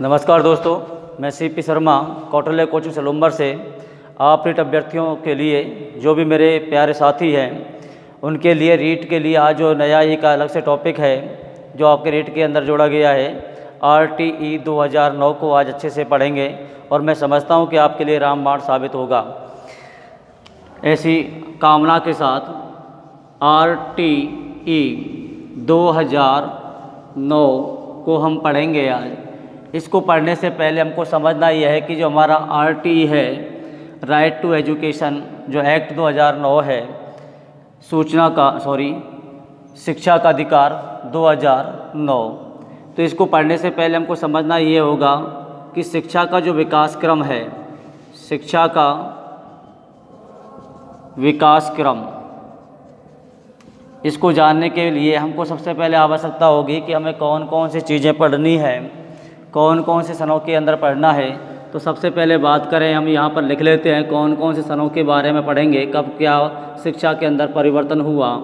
नमस्कार दोस्तों, मैं सीपी शर्मा कौटिल्य कोचिंग सलूम्बर से आप रीट अभ्यर्थियों के लिए जो भी मेरे प्यारे साथी हैं उनके लिए रीट के लिए आज जो नया एक अलग से टॉपिक है जो आपके रीट के अंदर जोड़ा गया है RTE 2009 को आज अच्छे से पढ़ेंगे और मैं समझता हूं कि आपके लिए रामबाण साबित होगा। ऐसी कामना के साथ RTE 2009 को हम पढ़ेंगे आज। इसको पढ़ने से पहले हमको समझना यह है कि जो हमारा RTE है, राइट टू एजुकेशन, जो एक्ट 2009 है, शिक्षा का अधिकार 2009, तो इसको पढ़ने से पहले हमको समझना ये होगा कि शिक्षा का जो विकास क्रम है, शिक्षा का विकास क्रम, इसको जानने के लिए हमको सबसे पहले आवश्यकता होगी कि हमें कौन कौन सी चीज़ें पढ़नी है, कौन कौन से सनों के अंदर पढ़ना है। तो सबसे पहले बात करें, हम यहाँ पर लिख लेते हैं कौन कौन से सनों के बारे में पढ़ेंगे, कब क्या शिक्षा के अंदर परिवर्तन हुआ।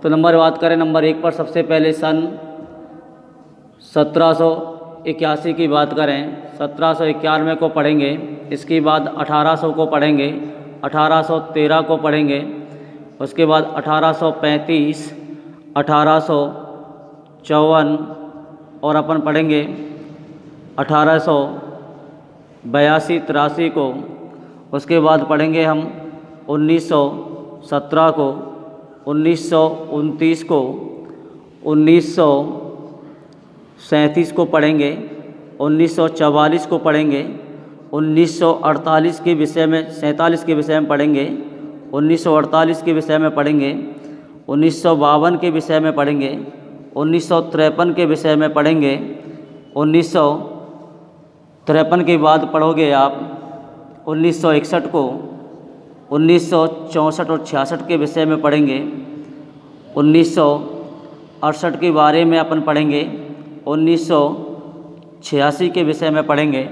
तो बात करें नंबर 1 पर, सबसे पहले सन 1781 की बात करें, 1791 को पढ़ेंगे। इसके बाद 1800 को पढ़ेंगे, 1813 को पढ़ेंगे, उसके बाद 1835, 1854 और अपन पढ़ेंगे 1882-83 को। उसके बाद पढ़ेंगे हम 1917 को, 1929 को, 1937 को पढ़ेंगे, 1944 को पढ़ेंगे, 1948 के विषय में 47 के विषय में पढ़ेंगे, 1948 के विषय में पढ़ेंगे, 1952 के विषय में पढ़ेंगे, 1953 के विषय में पढ़ेंगे, 1953 के बाद पढ़ोगे आप 1961 को, 1964 और 66 के विषय में पढ़ेंगे, 1968 के बारे में अपन पढ़ेंगे, 1986 के विषय में पढ़ेंगे।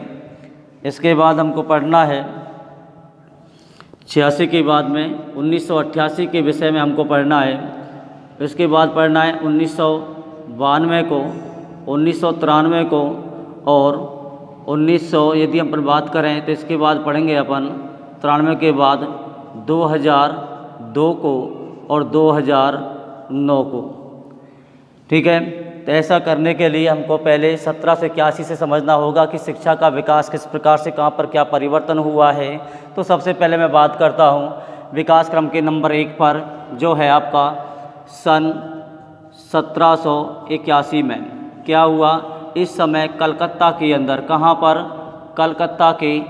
इसके बाद हमको पढ़ना है 86 के बाद में 1988 के विषय में हमको पढ़ना है। इसके बाद पढ़ना है 1992 को, 1993 को और 1900, यदि अपन बात करें तो इसके बाद पढ़ेंगे अपन 93 के बाद 2002 को और 2009 को। ठीक है, तो ऐसा करने के लिए हमको पहले 17 से 81 से समझना होगा कि शिक्षा का विकास किस प्रकार से कहाँ पर क्या परिवर्तन हुआ है। तो सबसे पहले मैं बात करता हूँ विकास क्रम के नंबर 1 पर, जो है आपका सन 1781 में क्या हुआ। इस समय कलकत्ता के अंदर, कहाँ पर, कलकत्ता के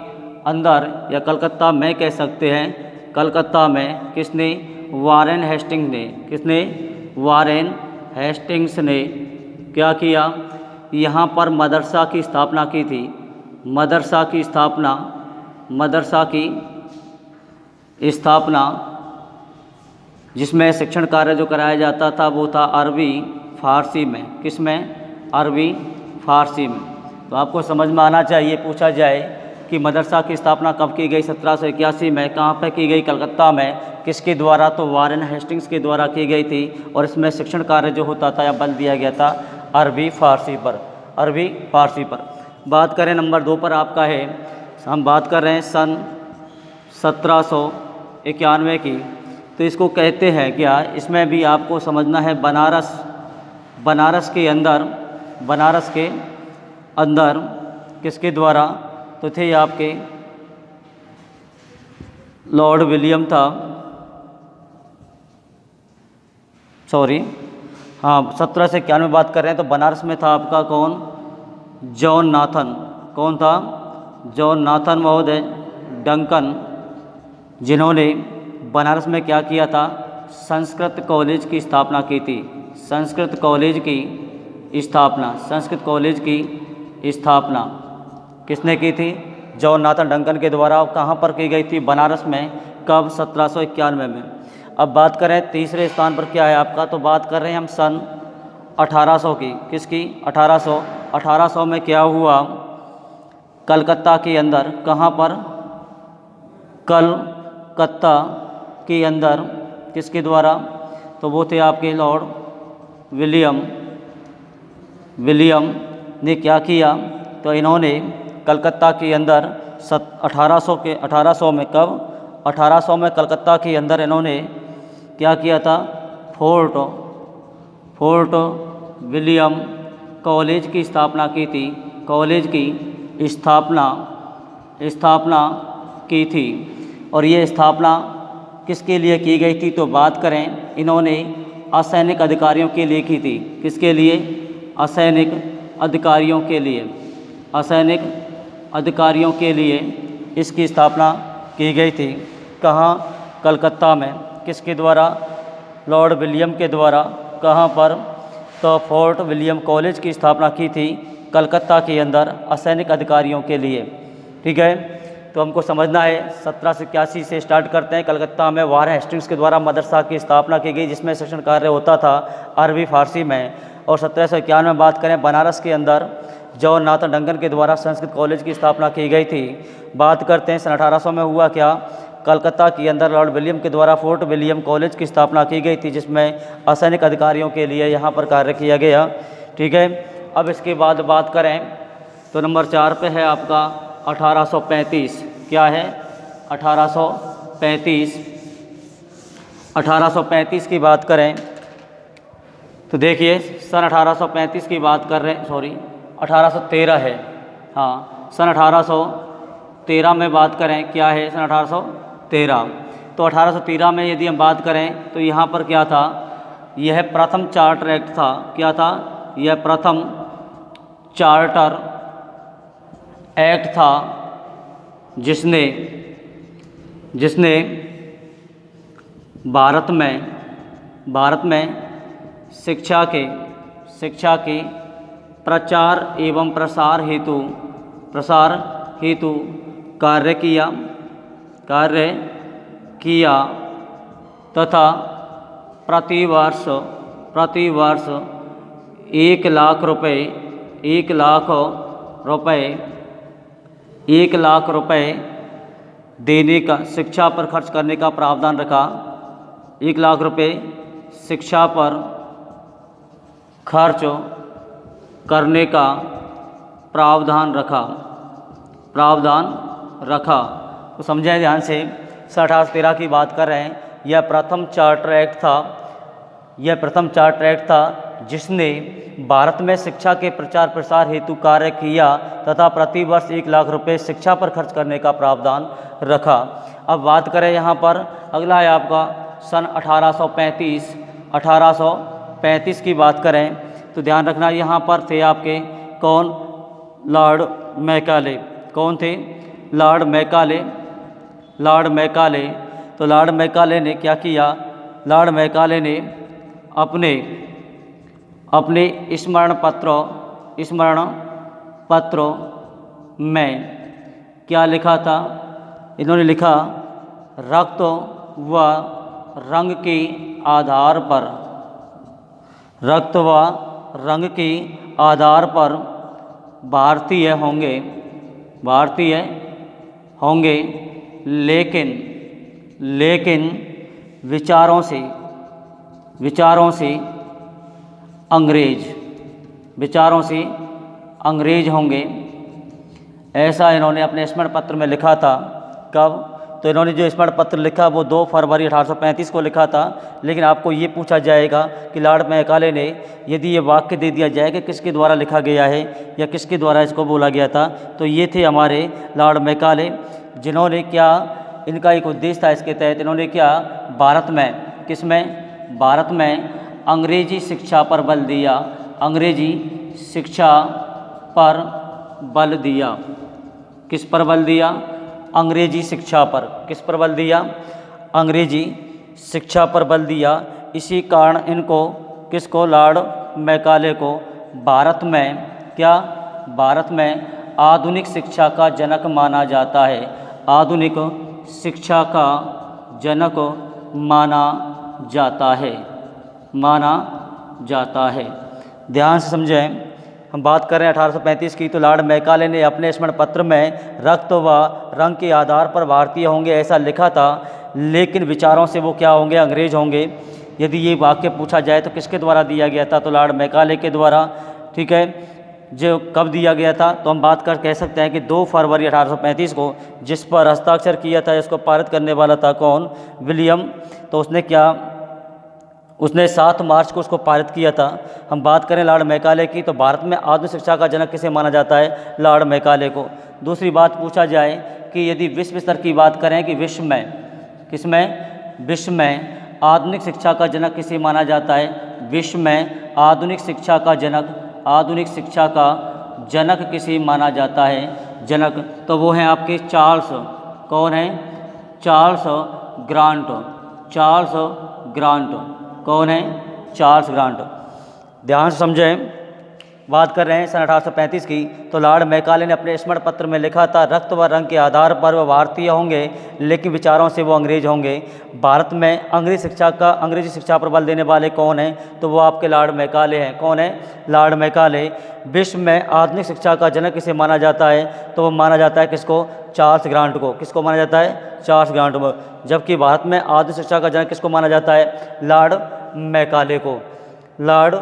अंदर या कलकत्ता में कह सकते हैं, कलकत्ता में किसने, वारेन हेस्टिंग्स ने, किसने, वारेन हेस्टिंग्स ने क्या किया, यहाँ पर मदरसा की स्थापना की थी। मदरसा की स्थापना जिसमें शिक्षण कार्य जो कराया जाता था वो था अरबी फ़ारसी में। किस में? अरबी फ़ारसी में। तो आपको समझ में आना चाहिए, पूछा जाए कि मदरसा की स्थापना कब की गई, 1781 में, कहाँ पर की गई, कलकत्ता में, किसके द्वारा, तो वारेन हेस्टिंग्स के द्वारा की गई थी। और इसमें शिक्षण कार्य जो होता था या बल दिया गया था अरबी फ़ारसी पर, अरबी फ़ारसी पर। बात करें नंबर 2 पर आपका है, हम बात कर रहे हैं सन 1791 की। तो इसको कहते हैं क्या, इसमें भी आपको समझना है बनारस के अंदर किसके द्वारा, तो थे आपके लॉर्ड विलियम था, 17 से 91 बात कर रहे हैं। तो बनारस में था आपका कौन, जॉन नाथन। कौन था? जॉन नाथन महोदय डंकन, जिन्होंने बनारस में क्या किया था, संस्कृत कॉलेज की स्थापना की थी। संस्कृत कॉलेज की स्थापना किसने की थी? जॉन नाथन डंकन के द्वारा। कहाँ पर की गई थी? बनारस में। कब? 1791 में। अब बात करें तीसरे स्थान पर क्या है आपका, तो बात कर रहे हैं हम सन 1800 की। किसकी? 1800 में क्या हुआ, कलकत्ता के अंदर, कहाँ पर, कलकत्ता के अंदर, किसके द्वारा, तो वो थे आपके लॉर्ड विलियम ने क्या किया, तो इन्होंने कलकत्ता के अंदर 1800 में, कब 1800 में कलकत्ता के अंदर इन्होंने क्या किया था, फोर्ट विलियम कॉलेज की स्थापना की थी, कॉलेज की स्थापना की थी। और ये स्थापना किसके लिए की गई थी, तो बात करें इन्होंने असैनिक अधिकारियों के लिए की थी। किसके लिए, असैनिक अधिकारियों के लिए, असैनिक अधिकारियों के लिए इसकी स्थापना की गई थी। कहाँ, कलकत्ता में। किसके द्वारा, लॉर्ड विलियम के द्वारा। कहाँ पर, तो फोर्ट विलियम कॉलेज की स्थापना की थी कलकत्ता के अंदर असैनिक अधिकारियों के लिए। ठीक है, तो हमको समझना है 1781 से स्टार्ट करते हैं। कलकत्ता में वार हेस्टिंग्स के द्वारा मदरसा की स्थापना की गई, जिसमें शिक्षण कार्य होता था अरबी फारसी में। और 1751 में बात करें, बनारस के अंदर जॉन नाथन डंकन के द्वारा संस्कृत कॉलेज की स्थापना की गई थी। बात करते हैं सन 1800 में हुआ क्या, कलकत्ता के अंदर लॉर्ड विलियम के द्वारा फोर्ट विलियम कॉलेज की स्थापना की गई थी, जिसमें असैनिक अधिकारियों के लिए यहाँ पर कार्य किया गया। ठीक है, अब इसके बाद बात करें तो नंबर 4 पे है आपका 1835। क्या है, 1835 की बात करें तो देखिए सन 1835 की बात कर रहे हैं, 1813 है। हाँ, सन 1813 में बात करें, क्या है, सन 1813। तो 1813 में यदि हम बात करें तो यहाँ पर क्या था, यह प्रथम चार्टर एक्ट था। क्या था, यह प्रथम चार्टर एक्ट था जिसने भारत में शिक्षा के प्रचार एवं प्रसार हेतु कार्य किया तथा प्रतिवर्ष 1 लाख रुपए देने का, शिक्षा पर खर्च करने का प्रावधान रखा। 1 लाख रुपए शिक्षा पर खर्च करने का प्रावधान रखा। तो समझें ध्यान से, 1813 की बात कर रहे हैं। यह प्रथम चार्टर एक्ट था जिसने भारत में शिक्षा के प्रचार प्रसार हेतु कार्य किया तथा प्रतिवर्ष 1 लाख रुपए शिक्षा पर खर्च करने का प्रावधान रखा। अब बात करें यहाँ पर, अगला है आपका सन 1835 की बात करें तो ध्यान रखना यहाँ पर थे आपके कौन, लॉर्ड मैकाले। कौन थे, लॉर्ड मैकाले। तो लॉर्ड मैकाले ने क्या किया, लॉर्ड मैकाले ने अपने स्मरण पत्रों में क्या लिखा था, इन्होंने लिखा, रक्त व रंग के आधार पर भारतीय होंगे लेकिन विचारों से अंग्रेज होंगे। ऐसा इन्होंने अपने स्मरण पत्र में लिखा था। कब, तो इन्होंने जो स्मरण पत्र लिखा वो 2 फरवरी 1835 को लिखा था। लेकिन आपको ये पूछा जाएगा कि लॉर्ड मैकाले ने, यदि ये वाक्य दे दिया जाए कि किसके द्वारा लिखा गया है या किसके द्वारा इसको बोला गया था, तो ये थे हमारे लॉर्ड मैकाले, जिन्होंने क्या, इनका एक उद्देश्य था, इसके तहत इन्होंने क्या, भारत में अंग्रेजी शिक्षा पर बल दिया। अंग्रेजी शिक्षा पर बल दिया। किस पर बल दिया, अंग्रेजी शिक्षा पर। किस पर बल दिया, अंग्रेजी शिक्षा पर बल दिया। इसी कारण इनको, किसको, लॉर्ड मैकाले को भारत में आधुनिक शिक्षा का जनक माना जाता है। आधुनिक शिक्षा का जनक माना जाता है। ध्यान से समझें, हम बात कर रहे हैं 1835 की, तो लॉर्ड मैकाले ने अपने स्मरण पत्र में रक्त व रंग के आधार पर भारतीय होंगे ऐसा लिखा था, लेकिन विचारों से वो क्या होंगे, अंग्रेज होंगे। यदि ये वाक्य पूछा जाए तो किसके द्वारा दिया गया था, तो लॉर्ड मैकाले के द्वारा। ठीक है, जो कब दिया गया था, तो हम बात कर कह सकते हैं कि 2 फरवरी 1835 को, जिस पर हस्ताक्षर किया था, इसको पारित करने वाला था कौन, विलियम। तो उसने क्या, उसने 7 मार्च को उसको पारित किया था। हम बात करें लॉर्ड मैकाले की, तो भारत में आधुनिक शिक्षा का जनक किसे माना जाता है, लॉर्ड मैकाले को। दूसरी बात पूछा जाए कि यदि विश्व स्तर की बात करें कि विश्व में, किसमें, विश्व में आधुनिक शिक्षा का जनक किसे माना जाता है, विश्व में आधुनिक शिक्षा का जनक, आधुनिक शिक्षा का जनक किसे माना जाता है, जनक, तो वो हैं आपके चार्ल्स, कौन है, चार्ल्स ग्रांट, चार्ल्स ग्रांट, कौन है, चार्ल्स ग्रांट। ध्यान से समझें, बात कर रहे हैं सन 1835 की, तो लॉर्ड मैकाले ने अपने स्मरण पत्र में लिखा था, रक्त व रंग के आधार पर वह भारतीय होंगे लेकिन विचारों से वो अंग्रेज होंगे। भारत में अंग्रेजी शिक्षा पर बल देने वाले कौन हैं, तो वो आपके लॉर्ड मैकाले हैं। कौन है, लॉर्ड मैकाले। विश्व में आधुनिक शिक्षा का जनक किसे माना जाता है, तो वो माना जाता है किसको, चार्ल्स ग्रांट को। किसको माना जाता है, चार्ल्स ग्रांट को। जबकि भारत में आधुनिक शिक्षा का जनक किसको माना जाता है, लॉर्ड मैकाले को, लॉर्ड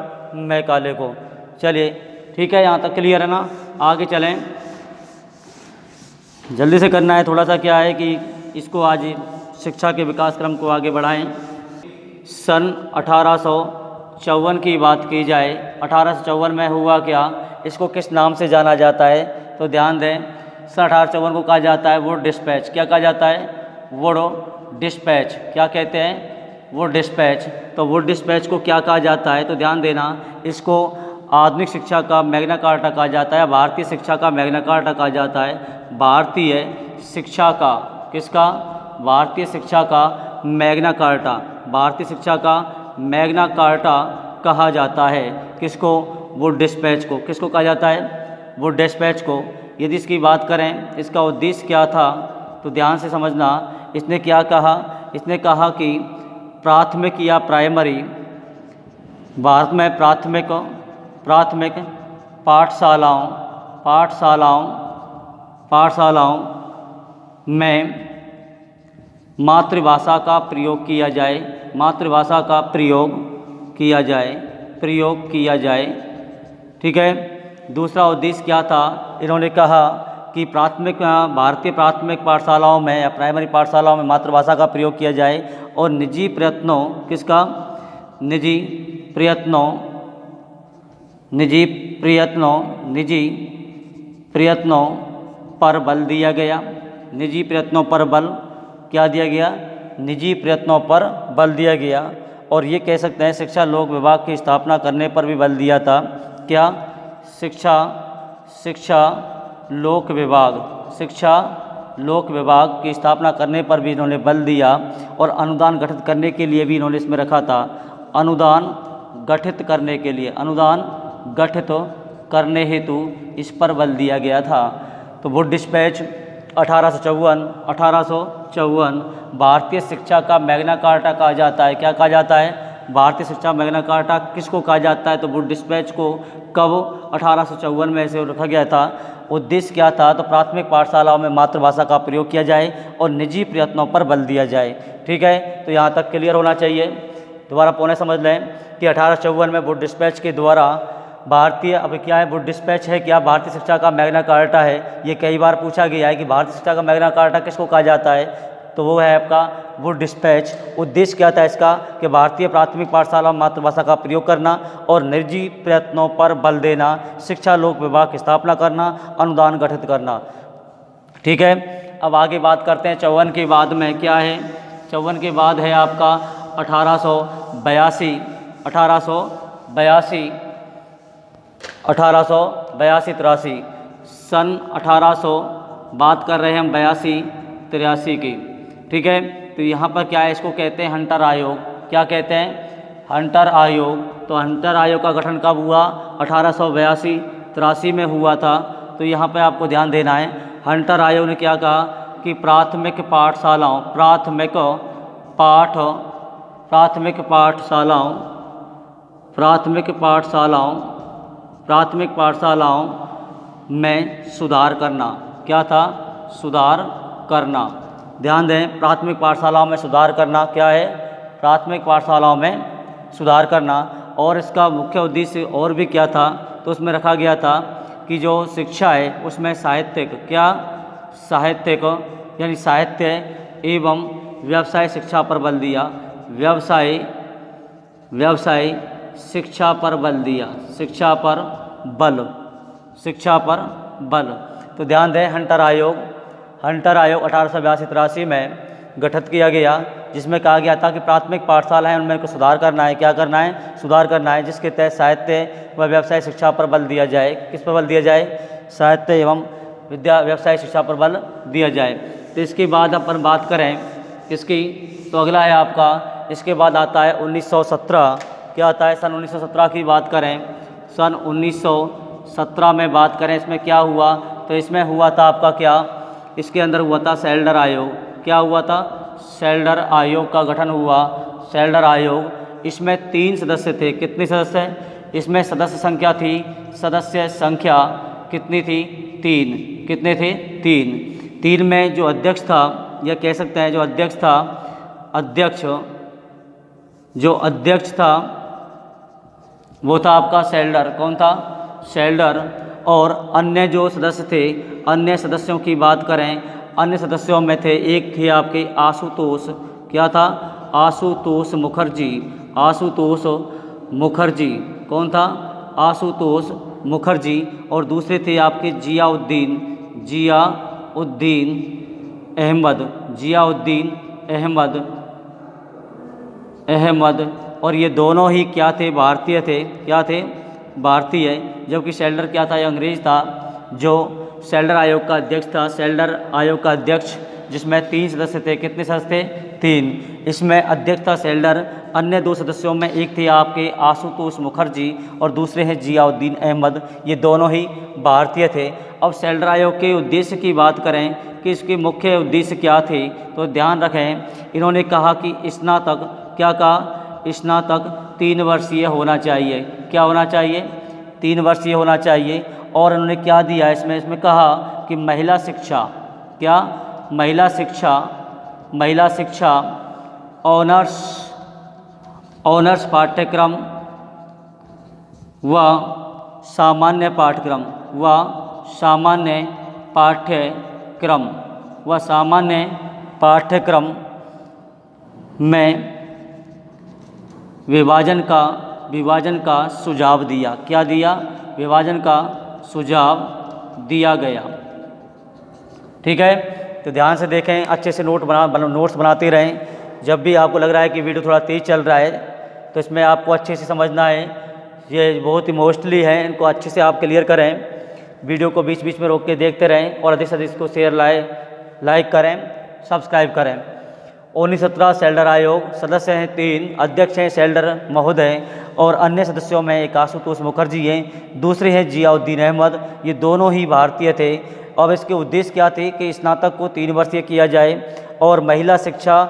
मैकाले को। चलिए ठीक है, यहाँ तक क्लियर है ना। आगे चलें, जल्दी से करना है, थोड़ा सा क्या है कि इसको आज शिक्षा के विकास क्रम को आगे बढ़ाएं। सन 1854 की बात की जाए, 1854 में हुआ क्या, इसको किस नाम से जाना जाता है, तो ध्यान दें, सन 1854 को कहा जाता है वुड डिस्पैच। क्या कहा जाता है, वुड डिस्पैच। क्या कहते हैं, वुड डिस्पैच। तो वुड डिस्पैच को क्या कहा जाता है, तो ध्यान देना, इसको आधुनिक शिक्षा का मैग्ना कार्टा कहा जाता है, भारतीय शिक्षा का मैग्ना कार्टा कहा जाता है। भारतीय शिक्षा का, किसका, भारतीय शिक्षा का मैग्ना कार्टा, भारतीय शिक्षा का मैग्ना कार्टा कहा जाता है। किसको, वुड डिस्पैच को। किसको कहा जाता है, वुड डिस्पैच को। यदि इसकी बात करें, इसका उद्देश्य क्या था, तो ध्यान से समझना, इसने क्या कहा, इसने कहा कि प्राथमिक या प्राइमरी, भारत में प्राथमिक पाठशालाओं में मातृभाषा का प्रयोग किया जाए, मातृभाषा का प्रयोग किया जाए। ठीक है। दूसरा उद्देश्य क्या था, इन्होंने कहा कि भारतीय प्राथमिक पाठशालाओं में या प्राइमरी पाठशालाओं में मातृभाषा का प्रयोग किया जाए और निजी प्रयत्नों, किसका, निजी प्रयत्नों पर बल दिया गया। निजी प्रयत्नों पर बल क्या दिया गया, निजी प्रयत्नों पर बल दिया गया। और ये कह सकते हैं शिक्षा लोक विभाग की स्थापना करने पर भी बल दिया था। क्या, शिक्षा लोक विभाग की स्थापना करने पर भी इन्होंने बल दिया और अनुदान गठित करने के लिए भी इन्होंने इसमें रखा था। अनुदान गठित करने हेतु इस पर बल दिया गया था। तो वुड डिस्पैच 1854 भारतीय शिक्षा का मैग्ना कार्टा कहा जाता है। क्या कहा जाता है, भारतीय शिक्षा मैग्ना कार्टा किसको कहा जाता है, तो वुड डिस्पैच को। कब, 1854 में इसे रखा गया था। उद्देश्य क्या था, तो प्राथमिक पाठशालाओं में मातृभाषा का प्रयोग किया जाए और निजी प्रयत्नों पर बल दिया जाए। ठीक है, तो यहाँ तक क्लियर होना चाहिए। दोबारा पुनः समझ लें कि 1854 में वुड डिस्पैच के द्वारा भारतीय, अब क्या है, वुड डिस्पैच है क्या, भारतीय शिक्षा का मैग्ना कार्टा है। ये कई बार पूछा गया है कि भारतीय शिक्षा का मैग्ना कार्टा किसको कहा जाता है, तो वो है आपका वुड डिस्पैच। उद्देश्य क्या था इसका, कि भारतीय प्राथमिक पाठशाला में मातृभाषा का प्रयोग करना और निजी प्रयत्नों पर बल देना, शिक्षा लोक विभाग की स्थापना करना, अनुदान गठित करना। ठीक है, अब आगे बात करते हैं 54 के बाद में क्या है। 54 के बाद है आपका 1882-83 सन 1800 बात कर रहे हैं हम 82-83 की। ठीक है, तो यहाँ पर क्या है, इसको कहते हैं हंटर आयोग। क्या कहते हैं, हंटर आयोग। तो हंटर आयोग का गठन कब हुआ, 1882-83 में हुआ था। तो यहाँ पर आपको ध्यान देना है, हंटर आयोग ने क्या कहा कि प्राथमिक पाठशालाओं में सुधार करना। क्या था, सुधार करना। ध्यान दें, प्राथमिक पाठशालाओं में सुधार करना क्या है, प्राथमिक पाठशालाओं में सुधार करना। और इसका मुख्य उद्देश्य और भी क्या था, तो उसमें रखा गया था की जो शिक्षा है उसमें साहित्यिक क्या साहित्यिक यानी साहित्य एवं व्यवसाय शिक्षा पर बल दिया। व्यवसाय शिक्षा पर बल दिया। शिक्षा पर बल। तो ध्यान दें, हंटर आयोग 1882-83 में गठित किया गया, जिसमें कहा गया था कि प्राथमिक पाठशाला है उनमें को सुधार करना है। क्या करना है? सुधार करना है, जिसके तहत साहित्य व व्यवसाय शिक्षा पर बल दिया जाए। किस पर बल दिया जाए? साहित्य एवं व्यवसाय शिक्षा पर बल दिया जाए। तो इसके बाद अपन बात करें किसकी, तो अगला है आपका, इसके बाद आता है 1917। क्या आता है? सन 1917 की बात करें, सन 1917 में बात करें, इसमें क्या हुआ? तो इसमें हुआ था आपका क्या, इसके अंदर हुआ था सेल्डर आयोग। क्या हुआ था? सेल्डर आयोग का गठन हुआ। सेल्डर आयोग, इसमें 3 सदस्य थे। कितने सदस्य? इसमें सदस्य संख्या थी, सदस्य संख्या कितनी थी? 3। कितने थे? 3 में जो अध्यक्ष था, या कह सकते हैं जो अध्यक्ष था, जो अध्यक्ष था वो था आपका सेल्डर। कौन था? सेल्डर। और अन्य जो सदस्य थे, अन्य सदस्यों की बात करें, अन्य सदस्यों में थे, एक थे आपके आशुतोष। क्या था? आशुतोष मुखर्जी। कौन था? आशुतोष मुखर्जी। और दूसरे थे आपके जियाउद्दीन अहमद। और ये दोनों ही क्या थे? भारतीय थे। क्या थे? भारतीय। जबकि सेल्डर क्या था? ये अंग्रेज था, जो सेल्डर आयोग का अध्यक्ष था। सेल्डर आयोग का अध्यक्ष, जिसमें 3 सदस्य थे। कितने सदस्य थे? 3। इसमें अध्यक्ष था सेल्डर। अन्य 2 सदस्यों में एक थे आपके आशुतोष मुखर्जी और दूसरे हैं जियाउद्दीन अहमद। ये दोनों ही भारतीय थे। अब सेल्डर आयोग के उद्देश्य की बात करें कि इसके मुख्य उद्देश्य क्या थे, तो ध्यान रखें, इन्होंने कहा कि स्नातक, क्या कहा? स्नातक 3 वर्षीय होना चाहिए। क्या होना चाहिए? 3 वर्षीय होना चाहिए। और उन्होंने क्या दिया इसमें कहा कि महिला शिक्षा, क्या? महिला शिक्षा ऑनर्स पाठ्यक्रम व सामान्य पाठ्यक्रम में विभाजन का सुझाव दिया। क्या दिया? विभाजन का सुझाव दिया गया। ठीक है, तो ध्यान से देखें, अच्छे से नोट्स बनाते रहें। जब भी आपको लग रहा है कि वीडियो थोड़ा तेज़ चल रहा है, तो इसमें आपको अच्छे से समझना है। ये बहुत ही मोस्टली है, इनको अच्छे से आप क्लियर करें। वीडियो को बीच बीच में रोक के देखते रहें और अधिक से अधिक इसको शेयर लाइक करें, सब्सक्राइब करें। 1917 सेल्डर आयोग, सदस्य हैं 3, अध्यक्ष हैं सेल्डर महोदय और अन्य सदस्यों में एक आशुतोष मुखर्जी हैं, दूसरे हैं जियाउद्दीन अहमद। ये दोनों ही भारतीय थे। अब इसके उद्देश्य क्या थे कि स्नातक को 3 वर्षीय किया जाए और महिला शिक्षा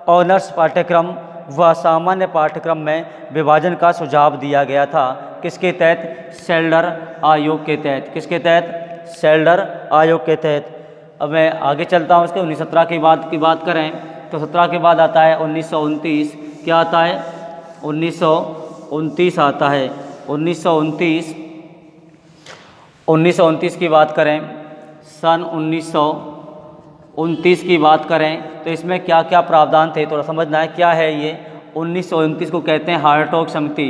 ऑनर्स पाठ्यक्रम व सामान्य पाठ्यक्रम में विभाजन का सुझाव दिया गया था। किसके तहत? सेल्डर आयोग के तहत। किसके तहत? सेल्डर आयोग के तहत। अब मैं आगे चलता हूँ। इसके 1917 की बात करें तो 17 के बाद आता है 1929। क्या आता है? 1929 आता है। 1929 की बात करें, सन 1929 की बात करें तो इसमें क्या क्या प्रावधान थे, थोड़ा समझना है। क्या है ये? 1929 को कहते हैं हार्टोग समिति।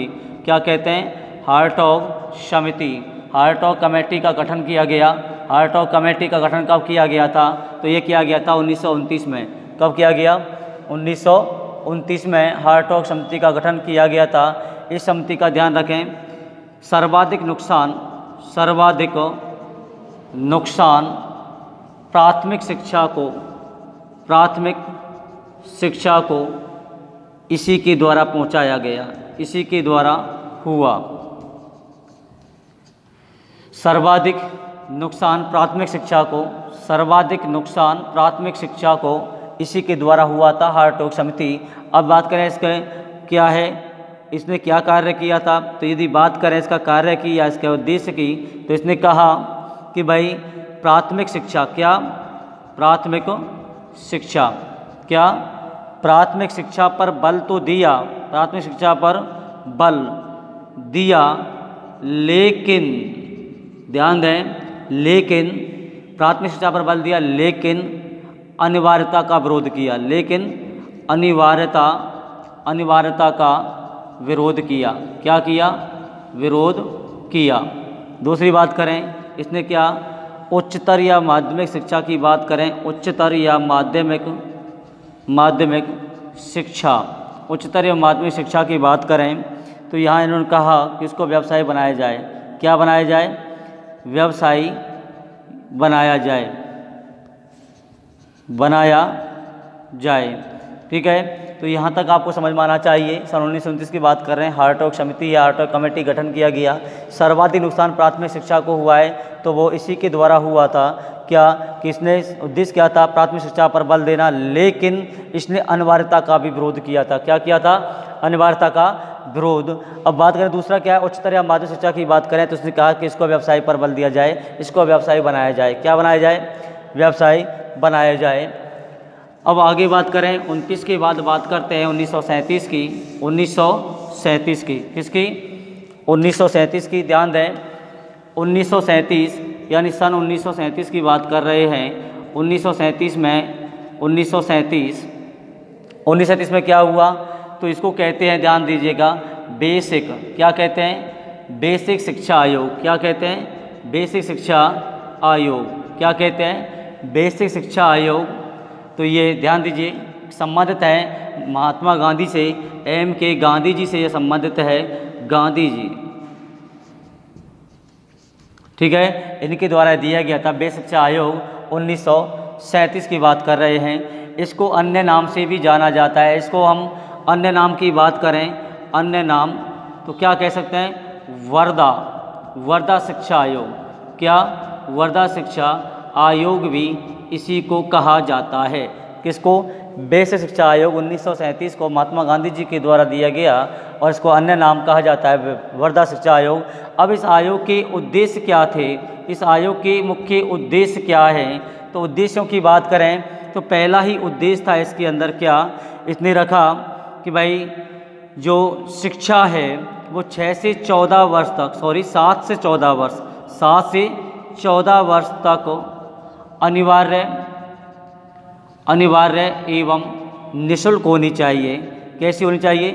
क्या कहते हैं? हार्टोग समिति। हार्टोग कमेटी का गठन किया गया। हार्टोग कमेटी का गठन कब किया गया था? तो ये किया गया था 1929 में। कब किया गया? 1929 में हार्टोग समिति का गठन किया गया था। इस समिति का ध्यान रखें, सर्वाधिक नुकसान प्राथमिक शिक्षा को इसी के द्वारा पहुंचाया गया, इसी के द्वारा हुआ। सर्वाधिक नुकसान प्राथमिक शिक्षा को इसी के द्वारा हुआ था, हार्टोग समिति। अब बात करें इसके क्या है, इसने क्या कार्य किया था, तो यदि बात करें इसका कार्य की या इसके उद्देश्य की, तो इसने कहा कि भाई प्राथमिक शिक्षा, क्या प्राथमिक शिक्षा पर बल तो दिया, प्राथमिक शिक्षा पर बल दिया, ध्यान दें, लेकिन प्राथमिक शिक्षा पर बल दिया, लेकिन अनिवार्यता का विरोध किया, लेकिन अनिवार्यता का विरोध किया। क्या किया? विरोध किया। दूसरी बात करें, इसने क्या, उच्चतर या माध्यमिक शिक्षा की बात करें, उच्चतर या माध्यमिक शिक्षा, उच्चतर या माध्यमिक शिक्षा की बात करें तो यहाँ इन्होंने कहा कि इसको व्यवसाय बनाया जाए। क्या बनाया जाए? व्यवसायी बनाया जाए। ठीक है, तो यहाँ तक आपको समझ में आना चाहिए। सन 1929 की बात कर रहे हैं, हार्टॉग समिति या हार्टॉग कमेटी गठन किया गया। सर्वाधिक नुकसान प्राथमिक शिक्षा को हुआ है, तो वो इसी के द्वारा हुआ था। क्या कि इसने उद्देश्य क्या था? प्राथमिक शिक्षा पर बल देना, लेकिन इसने अनिवार्यता का भी विरोध किया था। क्या किया था? अनिवार्यता का विरोध। अब बात करें दूसरा क्या है, उच्चतर या माध्यमिक शिक्षा की बात करें तो उसने कहा कि इसको व्यवसाय पर बल दिया जाए, इसको व्यवसाय बनाया जाए। क्या बनाया जाए? व्यवसाय बनाया जाए। अब आगे बात करें 29 के बाद बात करते हैं 1937 की। 1937 की किसकी? 1937 की। ध्यान दें, 1937 यानी सन 1937 की बात कर रहे हैं। 1937 में क्या हुआ? तो इसको कहते हैं, ध्यान दीजिएगा, बेसिक, क्या कहते हैं? बेसिक शिक्षा आयोग। क्या कहते हैं? बेसिक शिक्षा आयोग। क्या कहते हैं? बेसिक शिक्षा आयोग। तो ये ध्यान दीजिए, संबंधित है महात्मा गांधी से, M.K. गांधी जी से ये संबंधित है, गांधी जी। ठीक है, इनके द्वारा दिया गया था। बेसिक शिक्षा आयोग 1937 की बात कर रहे हैं। इसको अन्य नाम से भी जाना जाता है। इसको हम अन्य नाम की बात करें, अन्य नाम तो क्या कह सकते हैं? वर्धा शिक्षा आयोग। क्या? वर्धा शिक्षा आयोग भी इसी को कहा जाता है। किसको? बेसिक शिक्षा आयोग 1937 को महात्मा गांधी जी के द्वारा दिया गया और इसको अन्य नाम कहा जाता है वर्धा शिक्षा आयोग। अब इस आयोग के उद्देश्य क्या थे? इस आयोग के मुख्य उद्देश्य क्या है? तो उद्देश्यों की बात करें तो पहला ही उद्देश्य था इसके अंदर क्या इसने रखा कि भाई जो शिक्षा है वो 7 से 14 वर्ष तक अनिवार्य एवं निःशुल्क होनी चाहिए। कैसी होनी चाहिए?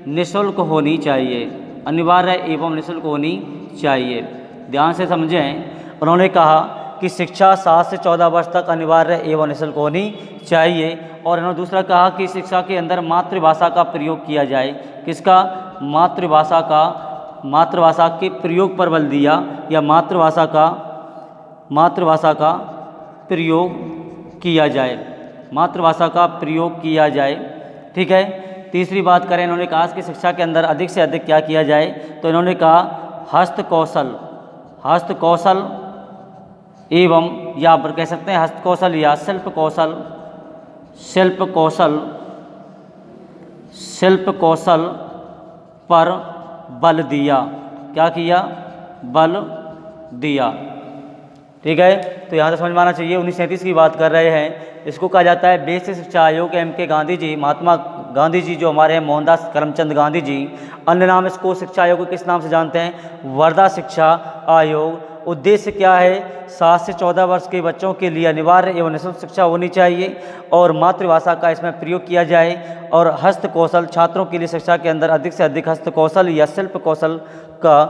निःशुल्क होनी चाहिए, अनिवार्य एवं निःशुल्क होनी चाहिए। ध्यान से समझें, उन्होंने कहा कि शिक्षा 7 से 14 वर्ष तक अनिवार्य एवं निःशुल्क होनी चाहिए। और इन्होंने दूसरा कहा कि शिक्षा के अंदर मातृभाषा का प्रयोग किया जाए। किसका? मातृभाषा के प्रयोग पर बल दिया, या मातृभाषा का प्रयोग किया जाए, मातृभाषा का प्रयोग किया जाए। ठीक है, तीसरी बात करें, इन्होंने कहा कि शिक्षा के अंदर अधिक से अधिक क्या किया जाए? तो इन्होंने कहा हस्तकौशल एवं, या पर कह सकते हैं हस्तकौशल या शिल्प कौशल पर बल दिया। क्या किया? बल दिया। ठीक है, तो यहाँ से समझ में आना चाहिए। 1937 की बात कर रहे हैं। इसको कहा जाता है बेसिक शिक्षा आयोग। M.K. गांधी जी, महात्मा गांधी जी जो हमारे हैं, मोहनदास करमचंद गांधी जी। अन्य नाम इसको शिक्षा आयोग को किस नाम से जानते हैं? वर्धा शिक्षा आयोग। उद्देश्य क्या है? 7 से 14 वर्ष के बच्चों के लिए अनिवार्य एवं निःशुल्क शिक्षा होनी चाहिए और मातृभाषा का इसमें प्रयोग किया जाए। और हस्तकौशल, छात्रों के लिए शिक्षा के अंदर अधिक से अधिक हस्तकौशल या शिल्प कौशल का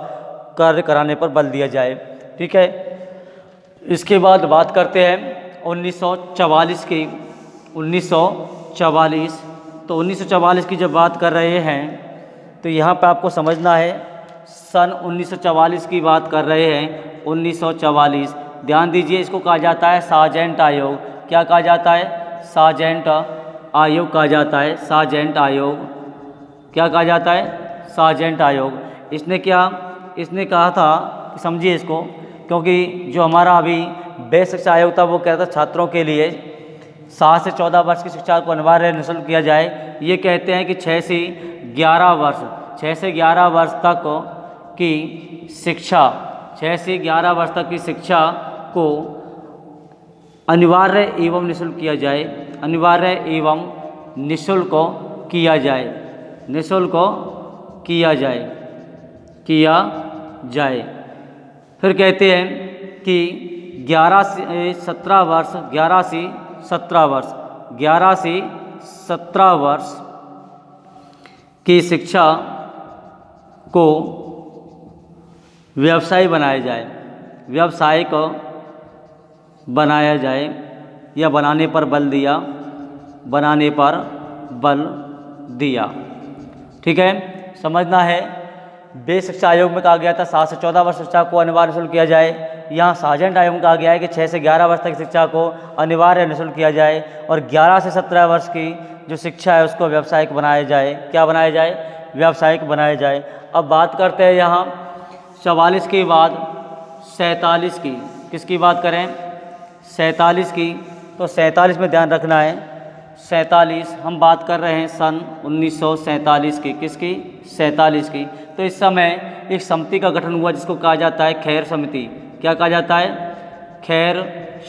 कार्य कराने पर बल दिया जाए। ठीक है, इसके बाद बात करते हैं 1944 की। 1944, तो 1944 की जब बात कर रहे हैं तो यहाँ पे आपको समझना है, सन 1944 की बात कर रहे हैं। 1944, ध्यान दीजिए, इसको कहा जाता है सार्जेंट आयोग। क्या कहा जाता है? सार्जेंट आयोग कहा जाता है। सार्जेंट आयोग। क्या कहा जाता है? सार्जेंट आयोग। इसने कहा था, समझिए इसको, क्योंकि जो हमारा अभी बेसिक शिक्षा आयोग था वो कहता था छात्रों के लिए 7 से 14 वर्ष की शिक्षा को अनिवार्य निःशुल्क किया जाए। ये कहते हैं कि 6 से 11 वर्ष तक की शिक्षा, 6 से 11 वर्ष तक की शिक्षा को अनिवार्य एवं निःशुल्क किया जाए, अनिवार्य एवं निःशुल्क किया जाए, निःशुल्क किया जाए। फिर कहते हैं कि 11 से 17 वर्ष 11 से 17 वर्ष 11 से 17 वर्ष की शिक्षा को व्यवसाय बनाया जाए, व्यवसाय को बनाया जाए या बनाने पर बल दिया, बनाने पर बल दिया। ठीक है, समझना है। बेसिक शिक्षा आयोग में कहा गया था 7 से 14 वर्ष शिक्षा को अनिवार्य निःशुल्क किया जाए। यहाँ सार्जेंट आयोग में कहा गया है कि 6 से 11 वर्ष तक शिक्षा को अनिवार्य निःशुल्क किया जाए और 11 से 17 वर्ष की जो शिक्षा है उसको व्यावसायिक बनाया जाए। क्या बनाया जाए? व्यावसायिक बनाया जाए। अब बात करते हैं यहाँ 44 के बाद 47 की। किसकी बात करें? 47 की। तो 47 में ध्यान रखना है, 47 हम बात कर रहे हैं सन 1947 की। किसकी? 47 की। तो इस समय एक समिति का गठन हुआ जिसको कहा जाता है खैर समिति। क्या कहा जाता है? खैर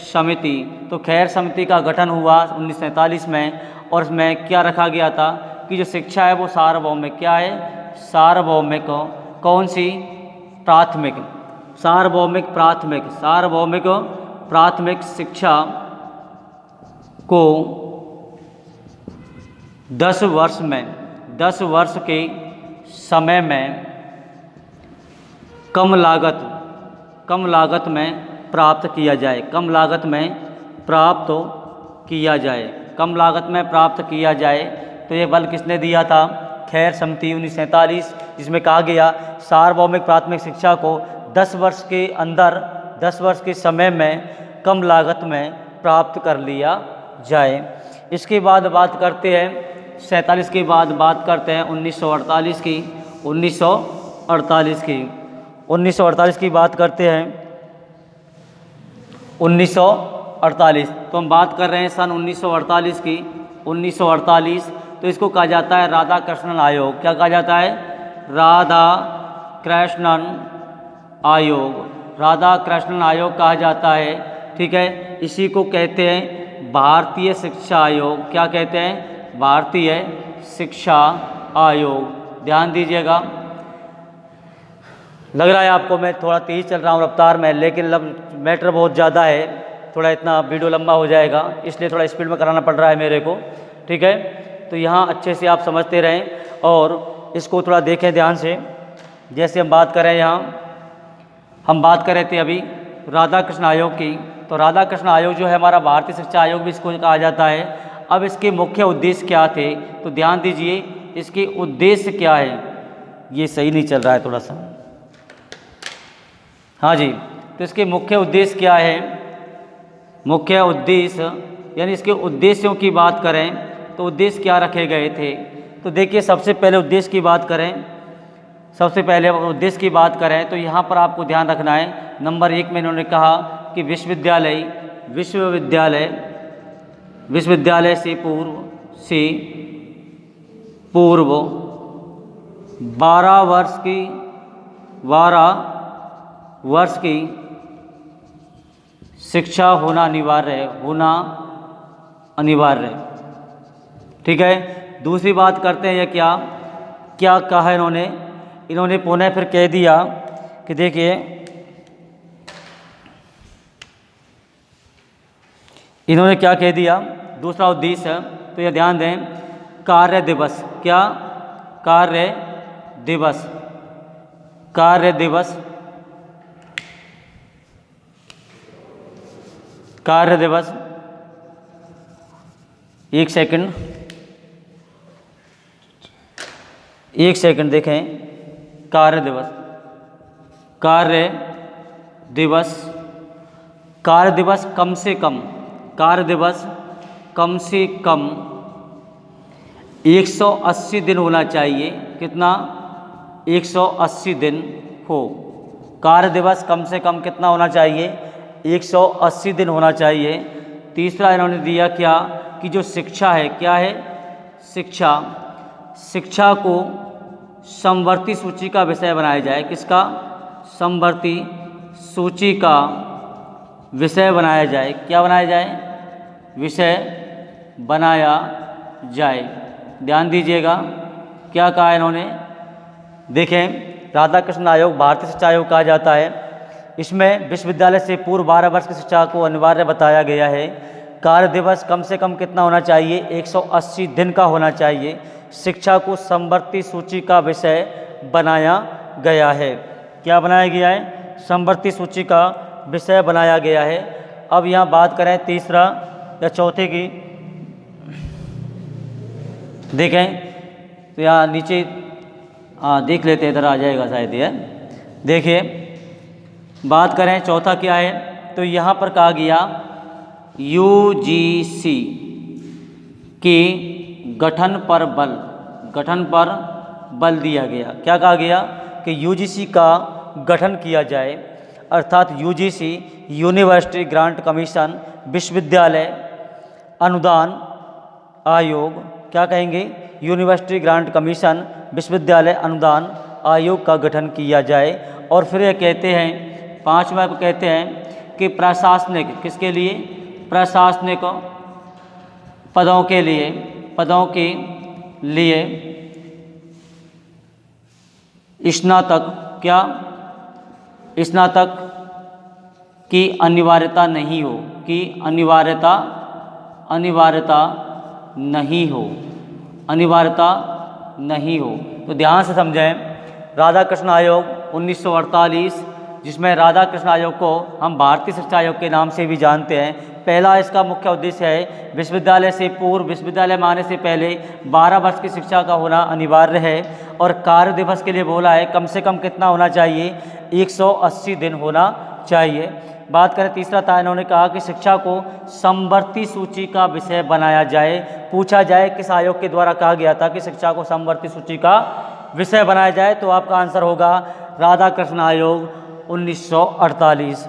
समिति। तो खैर समिति का गठन हुआ 1947 में और इसमें क्या रखा गया था कि जो शिक्षा है वो सार्वभौमिक। क्या है? सार्वभौमिक। कौन सी? प्राथमिक। सार्वभौमिक प्राथमिक। सार्वभौमिक प्राथमिक शिक्षा को 10 वर्ष में 10 वर्ष के समय में कम लागत में प्राप्त किया जाए। कम लागत में प्राप्त किया जाए। कम लागत में प्राप्त किया जाए। तो ये बल किसने दिया था? खैर समिति 1947, जिसमें कहा गया सार्वभौमिक प्राथमिक शिक्षा को 10 वर्ष के अंदर 10 वर्ष के समय में कम लागत में प्राप्त कर लिया जाए। इसके बाद बात करते हैं 47 के बाद बात करते हैं 1948 की। 1948 की 1948 की बात करते हैं। 1948 तो हम बात कर रहे हैं सन 1948 की। 1948 तो इसको कहा जाता है राधा कृष्णन आयोग। क्या कहा जाता है? राधा कृष्णन आयोग। राधा कृष्णन आयोग कहा जाता है। ठीक है, इसी को कहते हैं भारतीय शिक्षा आयोग। क्या कहते हैं? भारतीय शिक्षा आयोग। ध्यान दीजिएगा। लग रहा है आपको मैं थोड़ा तेज चल रहा हूँ रफ्तार में, लेकिन मैटर बहुत ज़्यादा है, थोड़ा इतना वीडियो लंबा हो जाएगा, इसलिए थोड़ा स्पीड में कराना पड़ रहा है मेरे को। ठीक है, तो यहाँ अच्छे से आप समझते रहें और इसको थोड़ा देखें ध्यान से। जैसे हम बात करें, यहाँ हम बात कर रहे थे अभी राधा कृष्ण आयोग की। तो राधा कृष्ण आयोग जो है हमारा भारतीय शिक्षा आयोग भी इसको कहा जाता है। अब इसके मुख्य उद्देश्य क्या थे? तो ध्यान दीजिए, इसके उद्देश्य क्या है। ये सही नहीं चल रहा है थोड़ा सा। हाँ जी, तो इसके मुख्य उद्देश्य क्या है? मुख्य उद्देश्य यानी इसके उद्देश्यों की बात करें तो उद्देश्य क्या रखे गए थे? तो देखिए, सबसे पहले उद्देश्य की बात करें, सबसे पहले उद्देश्य की बात करें तो यहाँ पर आपको ध्यान रखना है। नंबर 1 में इन्होंने कहा कि विश्वविद्यालय से पूर्व 12 वर्ष की शिक्षा होना अनिवार्य है। ठीक है, दूसरी बात करते हैं, ये क्या कहा इन्होंने पुनः फिर कह दिया कि देखिए, इन्होंने क्या कह दिया, दूसरा उद्देश्य है, तो ये ध्यान दें, कार्य दिवस। क्या? कार्य दिवस। कार्य दिवस। कार्य दिवस। एक सेकंड देखें। कार्य दिवस। कार्य दिवस कम से कम 180 दिन होना चाहिए। कितना? 180 दिन हो। कार्य दिवस कम से कम कितना होना चाहिए? 180 दिन होना चाहिए। तीसरा इन्होंने दिया क्या कि जो शिक्षा है, क्या है? शिक्षा को समवर्ती सूची का विषय बनाया जाए। किसका? समवर्ती सूची का विषय बनाया जाए। क्या बनाया जाए? विषय बनाया जाए। ध्यान दीजिएगा, क्या कहा इन्होंने? देखें, राधा कृष्ण आयोग भारतीय शिक्षा आयोग कहा जाता है। इसमें विश्वविद्यालय से पूर्व 12 वर्ष की शिक्षा को अनिवार्य बताया गया है। कार्य दिवस कम से कम कितना होना चाहिए? 180 दिन का होना चाहिए। शिक्षा को समवर्ती सूची का विषय बनाया गया है। क्या बनाया गया है? समवर्ती सूची का विषय बनाया गया है। अब यहाँ बात करें तीसरा या चौथे की, देखें तो यहाँ नीचे देख लेते हैं, इधर आ जाएगा शायद ये। देखिए बात करें चौथा क्या है, तो यहाँ पर कहा गया यूजीसी की गठन पर बल दिया गया। क्या कहा गया? कि यूजीसी का गठन किया जाए, अर्थात यूजीसी यूनिवर्सिटी ग्रांट कमीशन विश्वविद्यालय अनुदान आयोग, क्या कहेंगे? यूनिवर्सिटी ग्रांट कमीशन विश्वविद्यालय अनुदान आयोग का गठन किया जाए। और फिर ये कहते हैं, पांचवा को कहते हैं कि प्रशासनिक, किसके लिए? प्रशासनिक पदों के लिए स्नातक, क्या? स्नातक की अनिवार्यता नहीं हो, कि अनिवार्यता नहीं हो। तो ध्यान से समझें, राधाकृष्ण आयोग 1948, जिसमें राधाकृष्ण आयोग को हम भारतीय शिक्षा आयोग के नाम से भी जानते हैं। पहला इसका मुख्य उद्देश्य है विश्वविद्यालय से पूर्व, विश्वविद्यालय में आने से पहले 12 वर्ष की शिक्षा का होना अनिवार्य है। और कार्य दिवस के लिए बोला है कम से कम कितना होना चाहिए? 180 दिन होना चाहिए। बात करें तीसरा था, इन्होंने कहा कि शिक्षा को समवर्ती सूची का विषय बनाया जाए। पूछा जाए किस आयोग के द्वारा कहा गया था कि शिक्षा को समवर्ती सूची का विषय बनाया जाए, तो आपका आंसर होगा राधाकृष्ण आयोग 1948।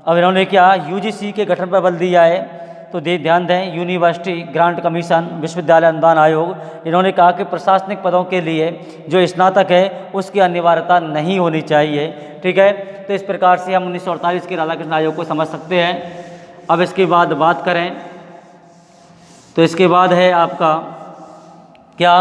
अब इन्होंने क्या? यूजीसी के गठन पर बल दिया है, तो ध्यान दें, यूनिवर्सिटी ग्रांट कमीशन विश्वविद्यालय अनुदान आयोग। इन्होंने कहा कि प्रशासनिक पदों के लिए जो स्नातक है उसकी अनिवार्यता नहीं होनी चाहिए। ठीक है, तो इस प्रकार से हम 1948 के राधाकृष्ण आयोग को समझ सकते हैं। अब इसके बाद बात करें तो इसके बाद है आपका क्या?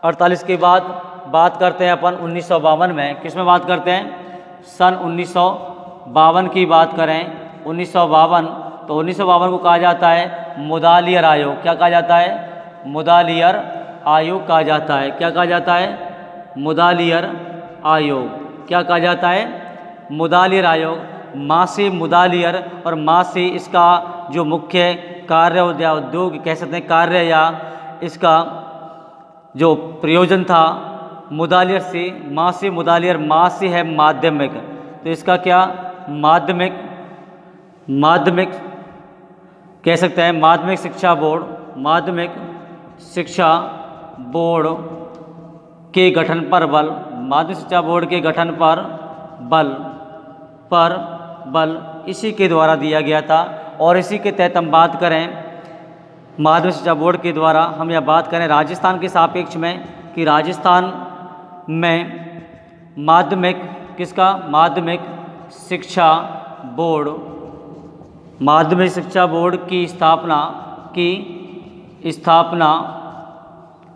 48 के बाद बात करते हैं अपन 1952 में। किस में बात करते हैं? सन 1952 की बात करें, 1952, तो 1952 को कहा जाता है मुदालियर आयोग। क्या कहा जाता है? मुदालियर आयोग कहा जाता है। क्या कहा जाता है? मुदालियर आयोग। क्या कहा जाता है? मुदालियर आयोग। मासी मुदालियर, और मासी इसका जो मुख्य कार्य या उद्योग कह सकते हैं, कार्य या इसका जो प्रयोजन था मुदालियर से, मासी मुदालियर, मासी है माध्यमिक, तो इसका क्या? माध्यमिक कह सकते हैं, माध्यमिक शिक्षा बोर्ड के गठन पर बल, माध्यमिक शिक्षा बोर्ड के गठन पर बल इसी के द्वारा दिया गया था। और इसी के तहत हम बात करें माध्यमिक शिक्षा बोर्ड के द्वारा, हम यह बात करें राजस्थान के सापेक्ष में कि राजस्थान में माध्यमिक, किसका? माध्यमिक शिक्षा बोर्ड माध्यमिक शिक्षा बोर्ड की स्थापना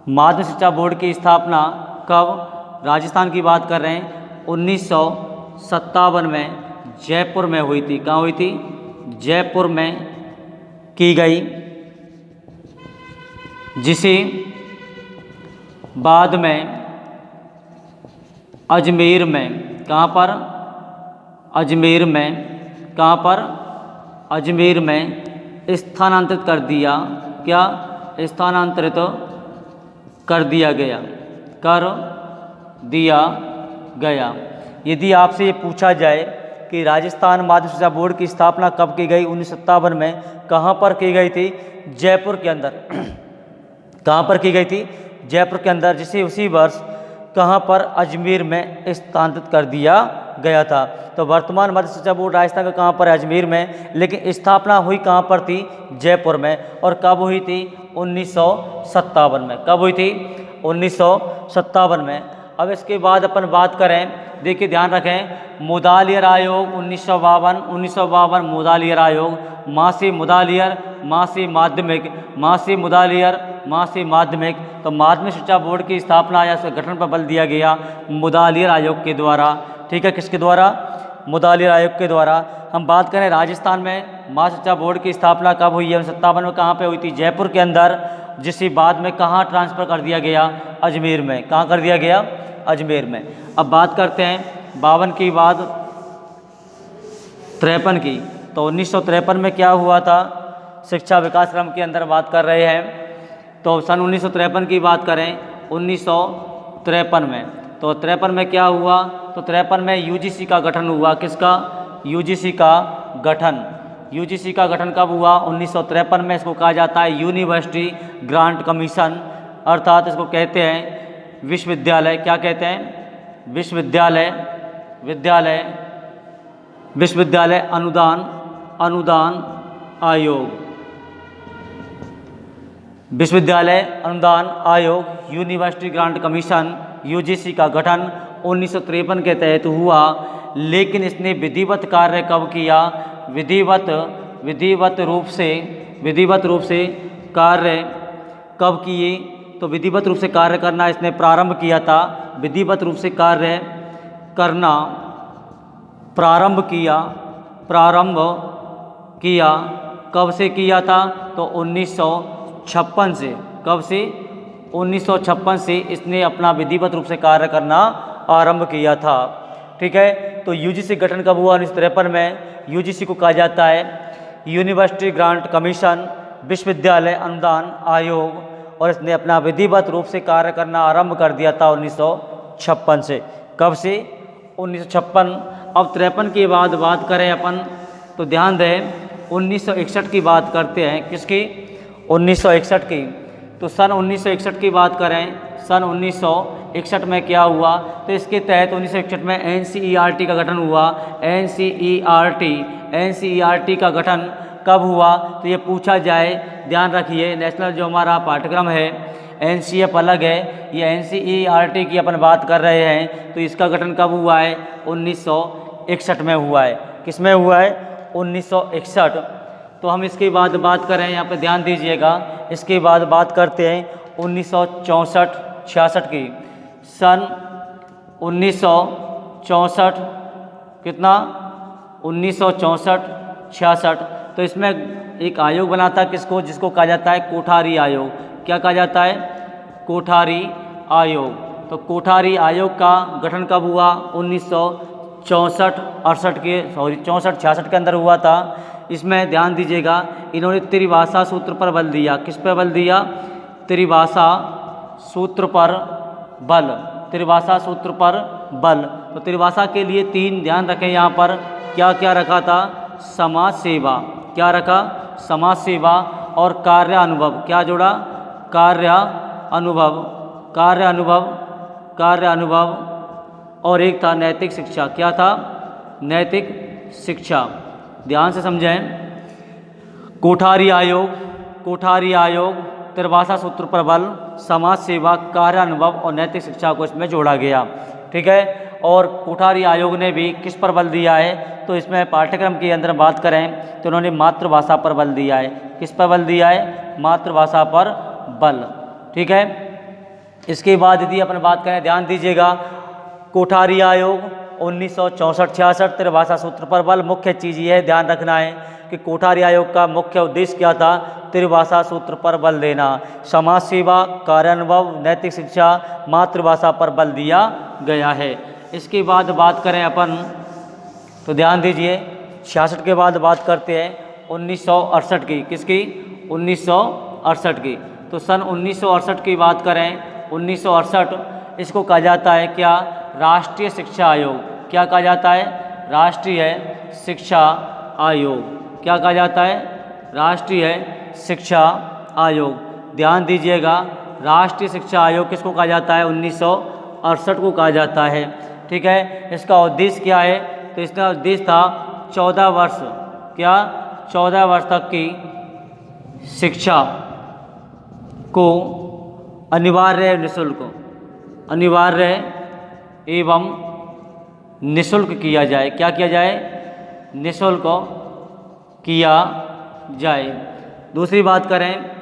माध्यमिक शिक्षा बोर्ड की स्थापना कब? राजस्थान की बात कर रहे हैं, 1957 में जयपुर में हुई थी। कहाँ हुई थी? जयपुर में की गई, जिसे बाद में अजमेर में, कहाँ पर? अजमेर में, कहाँ पर? अजमेर में स्थानांतरित कर दिया। क्या? स्थानांतरित कर दिया गया। यदि आपसे ये पूछा जाए कि राजस्थान माध्यमिक शिक्षा बोर्ड की स्थापना कब की गई? 1957 में। कहाँ पर की गई थी? जयपुर के अंदर। कहाँ पर की गई थी? जयपुर के अंदर, जिसे उसी वर्ष कहाँ पर? अजमेर में स्थानांतरित कर दिया गया था। तो वर्तमान मध्य शिक्षा बोर्ड राजस्थान का कहाँ पर है? अजमेर में, लेकिन स्थापना हुई कहाँ पर थी? जयपुर में। और कब हुई थी? 1957 में। कब हुई थी? 1957 में। अब इसके बाद अपन बात करें, देखिए ध्यान रखें, मुदालियर आयोग 1952 मुदालियर आयोग, मासी मुदालियर, मासी माध्यमिक, मासी मुदालियर, मासी माध्यमिक। तो माध्यमिक शिक्षा बोर्ड की स्थापना या उसके गठन पर बल दिया गया मुदालियर आयोग के द्वारा। ठीक है, किसके द्वारा? मुदालिर आयोग के द्वारा। हम बात करें राजस्थान में माध्यमिक शिक्षा बोर्ड की स्थापना कब हुई है? 1957 में। कहाँ पे हुई थी? जयपुर के अंदर, जिसे बाद में कहाँ ट्रांसफ़र कर दिया गया? अजमेर में। कहाँ कर दिया गया? अजमेर में। अब बात करते हैं 52 की बाद 53 की। तो 1953 में क्या हुआ था? शिक्षा विकास क्रम के अंदर बात कर रहे हैं। तो सन 1953 की बात करें, 1953 में, तो 53 में क्या हुआ? तो 53 में यूजीसी का गठन हुआ। किसका? यूजीसी का गठन। यूजीसी का गठन कब हुआ? 1953 में। इसको कहा जाता है यूनिवर्सिटी ग्रांट कमीशन, अर्थात इसको कहते हैं विश्वविद्यालय, क्या कहते हैं? विश्वविद्यालय अनुदान आयोग। विश्वविद्यालय अनुदान आयोग, यूनिवर्सिटी ग्रांट कमीशन, यूजीसी का गठन 1953 के तहत हुआ। लेकिन इसने विधिवत कार्य कब किया? विधिवत रूप से कार्य कब किए? तो विधिवत रूप से कार्य करना इसने प्रारंभ किया था। विधिवत रूप से कार्य करना प्रारंभ किया कब से किया था? तो 1956 से। कब से? 1956 से इसने अपना विधिवत रूप से कार्य करना आरंभ किया था। ठीक है। तो यूजीसी गठन कब हुआ? 1953 में। यूजीसी को कहा जाता है यूनिवर्सिटी ग्रांट कमीशन, विश्वविद्यालय अनुदान आयोग, और इसने अपना विधिवत रूप से कार्य करना आरंभ कर दिया था 1956 से। कब से? 1956। अब 53 की बाद बात करें अपन, तो ध्यान दें 1961 की बात करते हैं। किसकी? 1961 की। तो सन 1961 की बात करें, सन 1961 में क्या हुआ? तो इसके तहत 1961 में एनसीईआरटी का गठन हुआ। एनसीईआरटी का गठन कब हुआ? तो ये पूछा जाए, ध्यान रखिए, नेशनल जो हमारा पाठ्यक्रम है, एनसीएफ अलग है, ये एनसीईआरटी की अपन बात कर रहे हैं। तो इसका गठन कब हुआ है? 1961 में हुआ है। किस में हुआ है? 1961। तो हम इसके बाद बात करें, यहाँ पे ध्यान दीजिएगा, इसके बाद बात करते हैं 1964-66 की। सन 1964 कितना? 1964-66। तो इसमें एक आयोग बना था। किसको? जिसको कहा जाता है कोठारी आयोग। क्या कहा जाता है? कोठारी आयोग। तो कोठारी आयोग का गठन कब हुआ? 1964-66 के अंदर हुआ था। इसमें ध्यान दीजिएगा, इन्होंने त्रिभाषा सूत्र पर बल दिया। किस पर बल दिया? त्रिभाषा सूत्र पर बल। त्रिभाषा सूत्र पर बल। तो त्रिभाषा के लिए 3 ध्यान रखें यहाँ पर, क्या क्या रखा था? समाज सेवा। क्या रखा? समाज सेवा और कार्य अनुभव। क्या जोड़ा? कार्य अनुभव। और एक था नैतिक शिक्षा। क्या था? नैतिक शिक्षा। ध्यान से समझें। कोठारी आयोग त्रिभाषा सूत्र पर बल, समाज सेवा, कार्य अनुभव और नैतिक शिक्षा को इसमें जोड़ा गया। ठीक है। और कोठारी आयोग ने भी किस पर बल दिया है? तो इसमें पाठ्यक्रम के अंदर बात करें तो उन्होंने मातृभाषा पर बल दिया है। किस पर बल दिया है? मातृभाषा पर बल। ठीक है। इसके बाद यदि अपन बात करें, ध्यान दीजिएगा, कोठारी आयोग 1964-66 त्रिभाषा सूत्र पर बल। मुख्य चीज़ ये है, ध्यान रखना है कि कोठारी आयोग का मुख्य उद्देश्य क्या था? त्रिभाषा सूत्र पर बल देना। समाज सेवा, कार्यानुभव, नैतिक शिक्षा, मातृभाषा पर बल दिया गया है। इसके बाद बात करें अपन, तो ध्यान दीजिए 66 के बाद बात करते हैं 1968 की। किसकी? 1968 की। तो सन 1968 की बात करें, 1968 इसको कहा जाता है क्या? राष्ट्रीय शिक्षा आयोग। क्या कहा जाता है? राष्ट्रीय शिक्षा आयोग। क्या कहा जाता है? राष्ट्रीय शिक्षा आयोग। ध्यान दीजिएगा, राष्ट्रीय शिक्षा आयोग किसको कहा जाता है? 1968 को कहा जाता है। ठीक है। इसका उद्देश्य क्या है? तो इसका उद्देश्य था 14 वर्ष, क्या 14 वर्ष तक की शिक्षा को अनिवार्य एवं निःशुल्क किया जाए। क्या किया जाए? निःशुल्क किया जाए। दूसरी बात करें